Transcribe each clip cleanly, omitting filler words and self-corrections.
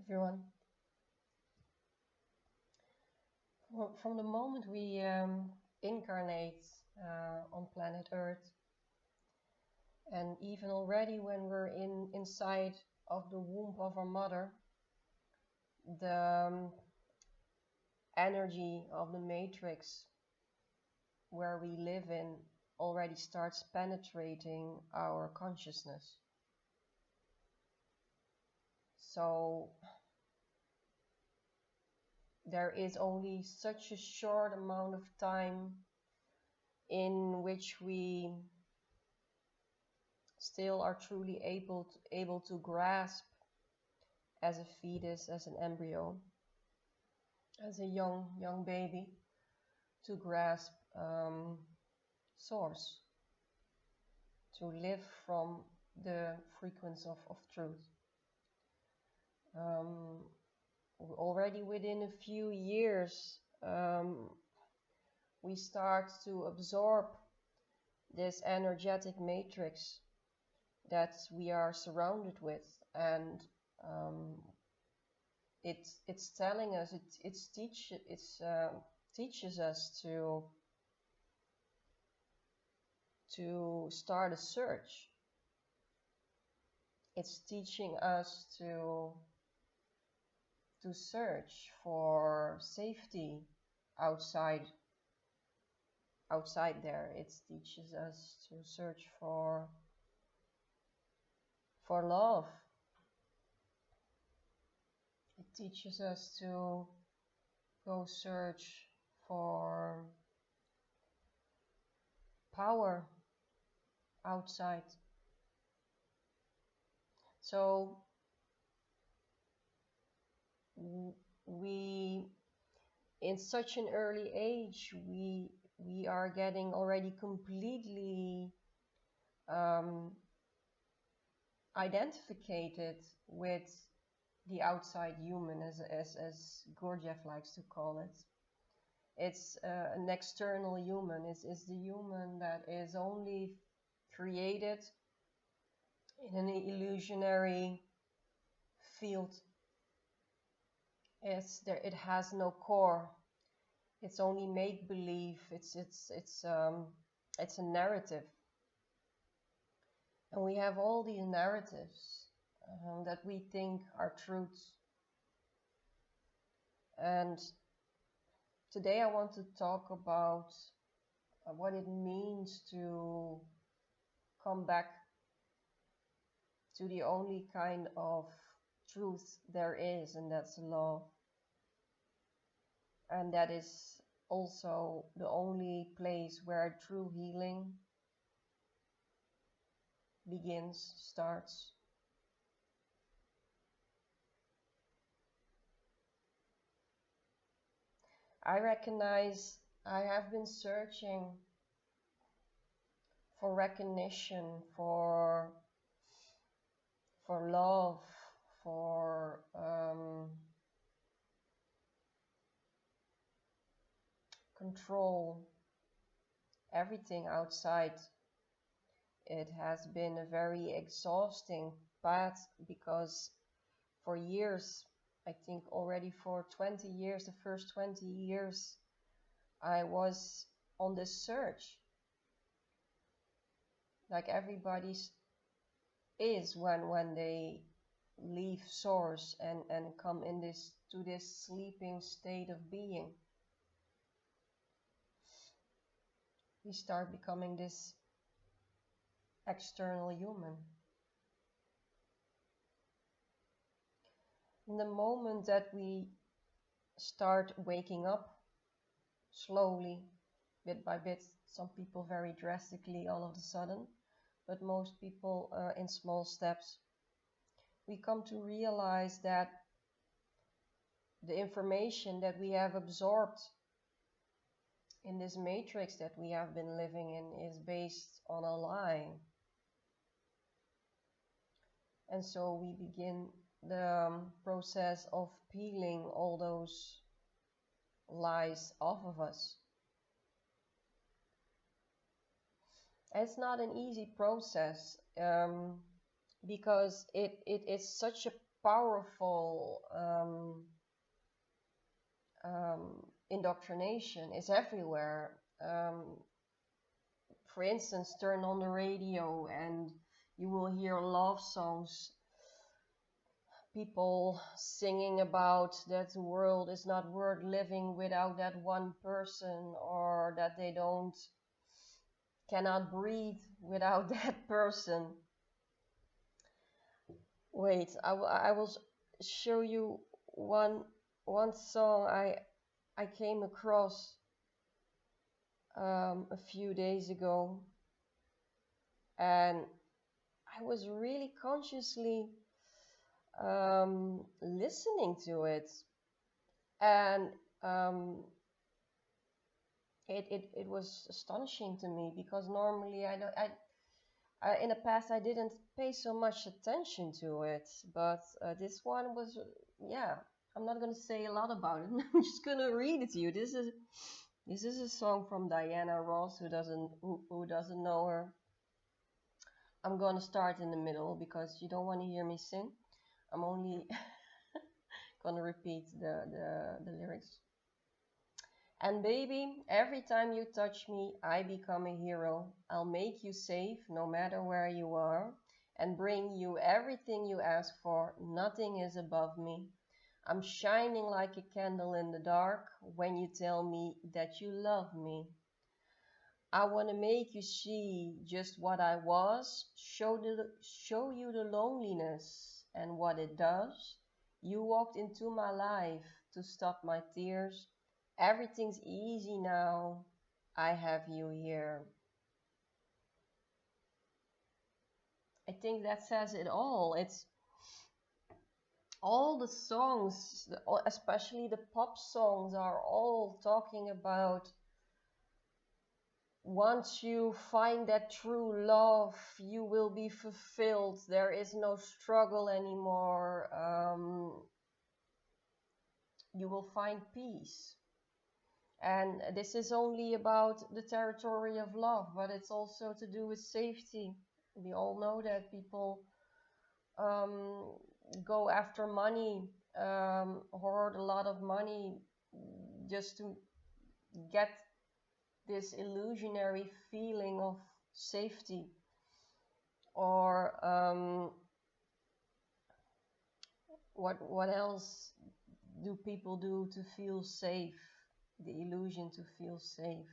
everyone. From the moment we incarnate on planet Earth, and even already when we're inside of the womb of our mother, the energy of the matrix where we live in already starts penetrating our consciousness. So there is only such a short amount of time in which we still are truly able to grasp as a fetus, as an embryo, as a young baby, to grasp source, to live from the frequency of truth. Already within a few years, we start to absorb this energetic matrix that we are surrounded with, and it's telling us, it teaches us to start a search. It's teaching us to search for safety outside there. It teaches us to search for love. It teaches us to go search for power outside. So we, in such an early age, we are getting already completely identified with the outside human, as Gurdjieff likes to call it. It's an external human. It's the human that is only created in an illusionary field. It has no core. It's only make-believe. It's a narrative, and we have all these narratives that we think are truths. And today I want to talk about what it means to come back to the only kind of truth there is, and that's love. And that is also the only place where true healing begins, starts. I recognize I have been searching for recognition, for love, for control, everything outside. It has been a very exhausting path, because for years, I think already for 20 years, the first 20 years, I was on this search, like everybody is when they leave source and come in this sleeping state of being. We start becoming this external human. In the moment that we start waking up, slowly, bit by bit, some people very drastically all of a sudden, but most people in small steps, we come to realize that the information that we have absorbed in this matrix that we have been living in is based on a lie. And so we begin the process of peeling all those lies off of us. It's not an easy process, because it is such a powerful indoctrination is everywhere. For instance, turn on the radio and you will hear love songs, people singing about that the world is not worth living without that one person, or that they cannot breathe without that person. Wait, I will show you one song I came across a few days ago, and I was really consciously listening to it, and um, it was astonishing to me, because normally I don't in the past I didn't pay so much attention to it, but this one was, yeah. I'm not gonna say a lot about it. I'm just gonna read it to you. This is a song from Diana Ross. Who doesn't know her? I'm gonna start in the middle because you don't want to hear me sing. I'm only gonna repeat the lyrics. And baby, every time you touch me, I become a hero. I'll make you safe no matter where you are, and bring you everything you ask for. Nothing is above me. I'm shining like a candle in the dark when you tell me that you love me. I want to make you see just what I was, show you the loneliness and what it does. You walked into my life to stop my tears. Everything's easy now. I have you here. I think that says it all. It's all the songs, especially the pop songs, are all talking about once you find that true love, you will be fulfilled. There is no struggle anymore. You will find peace. And this is only about the territory of love, but it's also to do with safety. We all know that people go after money, hoard a lot of money just to get this illusionary feeling of safety. Or what else do people do to feel safe? The illusion to feel safe.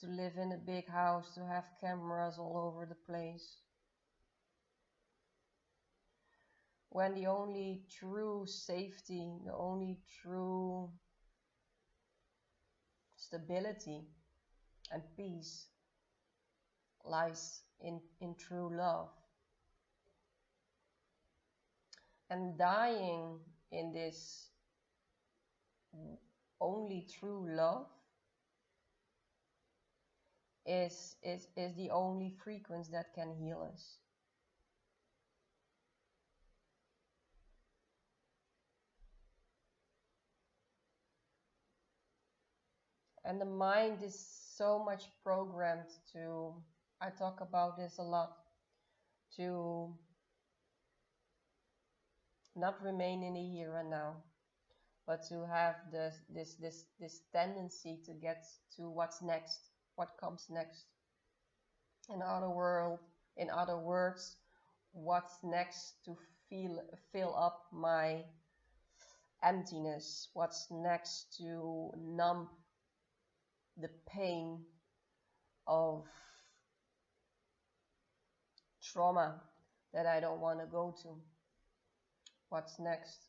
To live in a big house, to have cameras all over the place. When the only true safety, the only true stability and peace lies in true love. And dying in this only true love is the only frequency that can heal us. And the mind is so much programmed to, I talk about this a lot, to not remain in the here and now, but to have this tendency to get to what's next, what comes next. In other words, what's next to fill up my emptiness, what's next to numb the pain of trauma that I don't want to go to. What's next?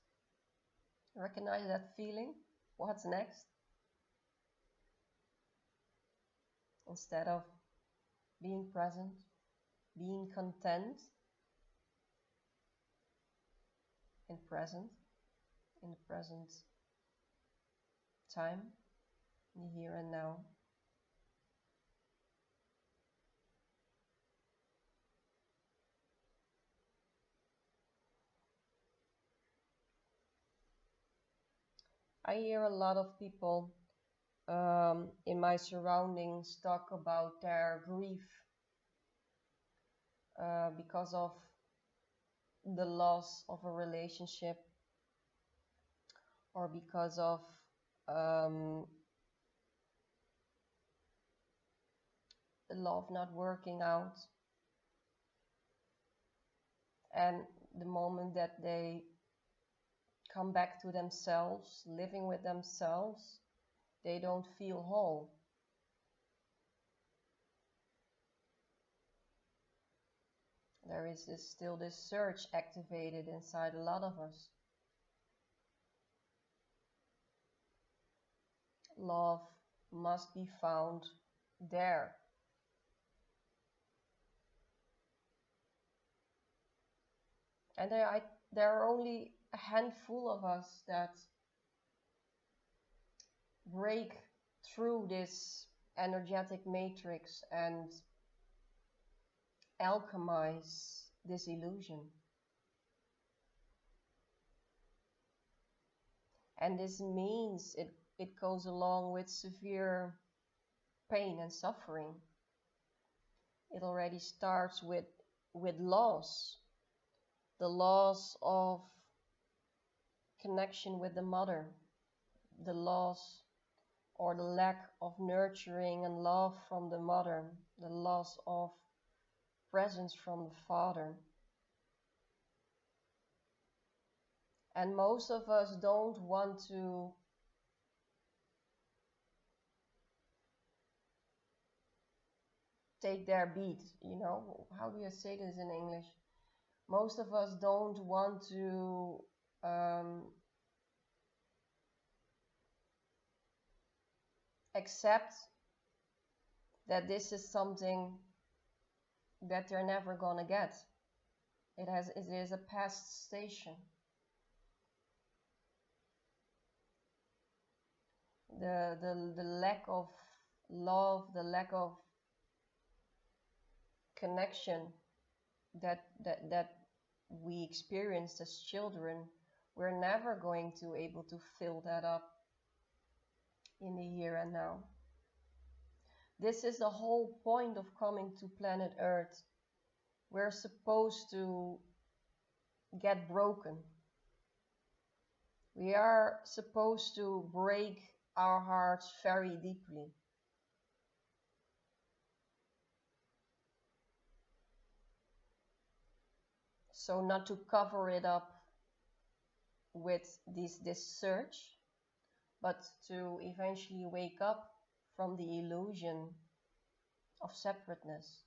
Recognize that feeling? What's next? Instead of being present, being content in the present time, in the here and now. I hear a lot of people in my surroundings talk about their grief because of the loss of a relationship, or because of love not working out. And the moment that they come back to themselves, living with themselves, they don't feel whole. There is still this search activated inside a lot of us. Love must be found there. And there are only a handful of us that break through this energetic matrix and alchemize this illusion. And this means it goes along with severe pain and suffering. It already starts with loss. The loss of connection with the mother, the loss or the lack of nurturing and love from the mother, the loss of presence from the father. And most of us don't want to take their beat, you know? How do you say this in English? Most of us don't want to accept that this is something that they're never gonna get. It is a past station. The lack of love, the lack of connection that we experienced as children, we're never going to able to fill that up in the here and now. This is the whole point of coming to planet Earth. We're supposed to get broken. We are supposed to break our hearts very deeply. So not to cover it up with this search, but to eventually wake up from the illusion of separateness.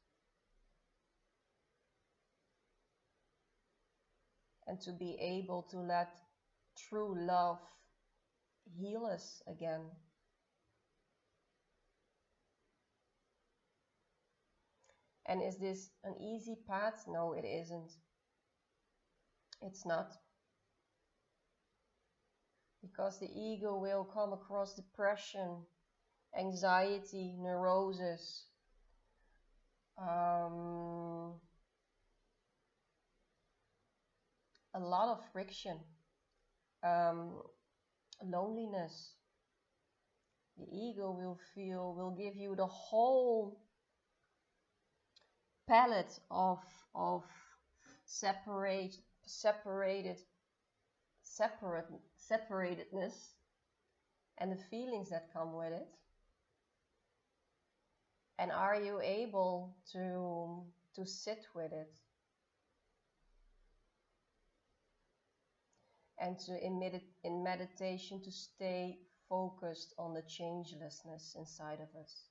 And to be able to let true love heal us again. And is this an easy path? No, it isn't. It's not. Because the ego will come across depression, anxiety, neurosis, a lot of friction, loneliness. The ego will give you the whole palette of separatedness and the feelings that come with it. And are you able to sit with it? And in meditation to stay focused on the changelessness inside of us.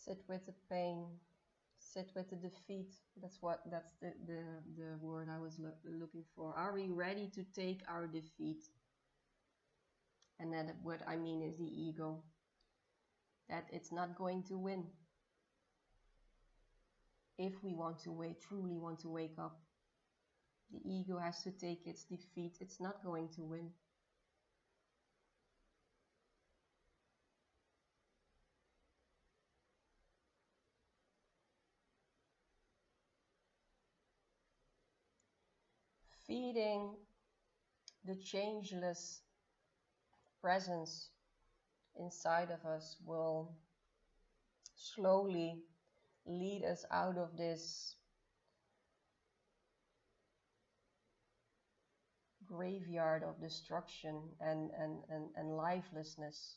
Sit with the pain, sit with the defeat. That's the word I was looking for. Are we ready to take our defeat? And then what I mean is the ego. That it's not going to win. If we want to truly want to wake up, the ego has to take its defeat. It's not going to win. Feeding the changeless presence inside of us will slowly lead us out of this graveyard of destruction and lifelessness.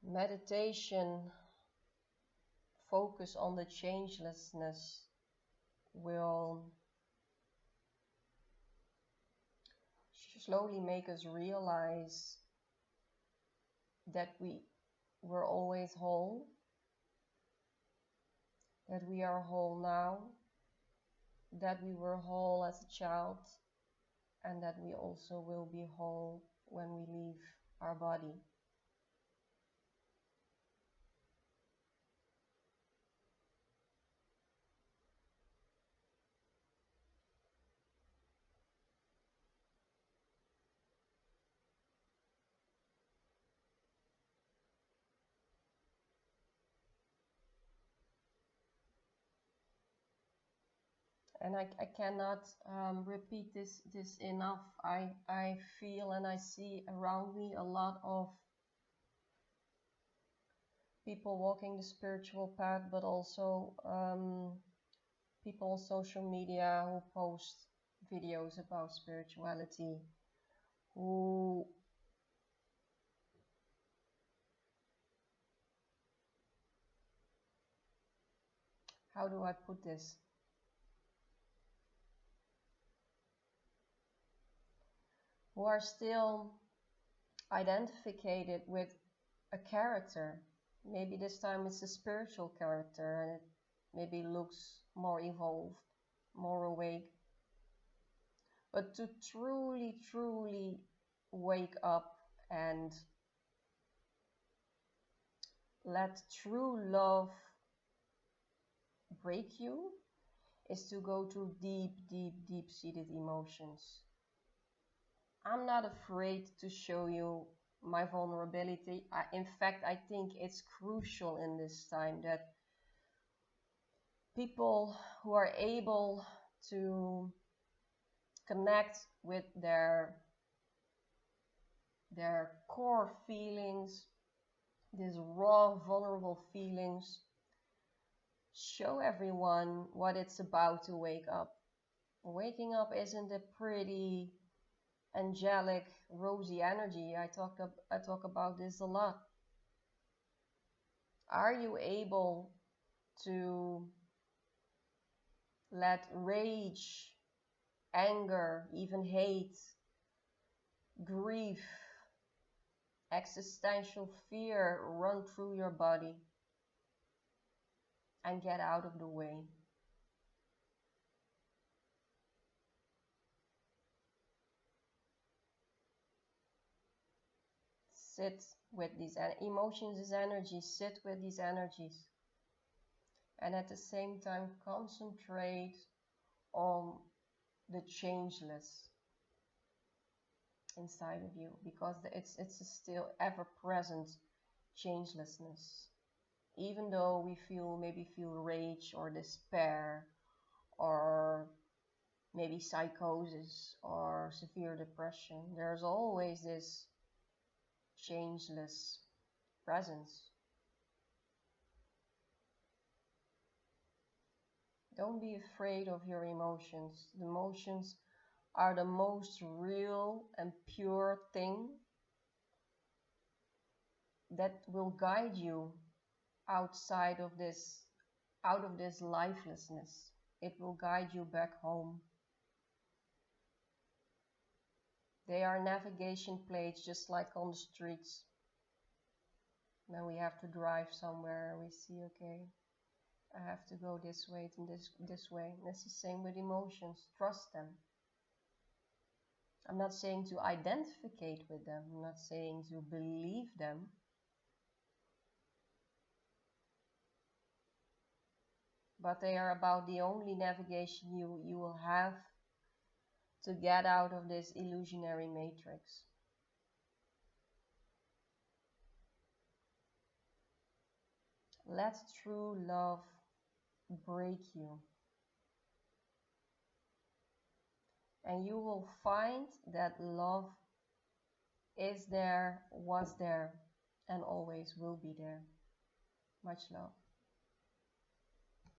Meditation, focus on the changelessness, will slowly make us realize that we were always whole, that we are whole now, that we were whole as a child, and that we also will be whole when we leave our body. And I cannot repeat this enough. I feel and I see around me a lot of people walking the spiritual path, but also people on social media who post videos about spirituality, who how do I put this? Who are still identified with a character. Maybe this time it's a spiritual character and it maybe looks more evolved, more awake. But to truly, truly wake up and let true love break you is to go through deep, deep, deep seated emotions. I'm not afraid to show you my vulnerability. In fact, I think it's crucial in this time that people who are able to connect with their core feelings, these raw, vulnerable feelings, show everyone what it's about to wake up. Waking up isn't a pretty, angelic, rosy energy. I talk about this a lot. Are you able to let rage, anger, even hate, grief, existential fear run through your body and get out of the way? Sit with these emotions as energy, sit with these energies, and at the same time concentrate on the changeless inside of you, because it's a still ever present changelessness. Even though we maybe feel rage or despair or maybe psychosis or severe depression, there's always this changeless presence. Don't be afraid of your emotions. The emotions are the most real and pure thing that will guide you outside of this, out of this lifelessness. It will guide you back home. They are navigation plates, just like on the streets. Then we have to drive somewhere, we see, okay, I have to go this way and this way. That's the same with emotions. Trust them. I'm not saying to identify with them. I'm not saying to believe them. But they are about the only navigation you will have to get out of this illusionary matrix. Let true love break you. and you will find that love is there, was there, and always will be there. Much love.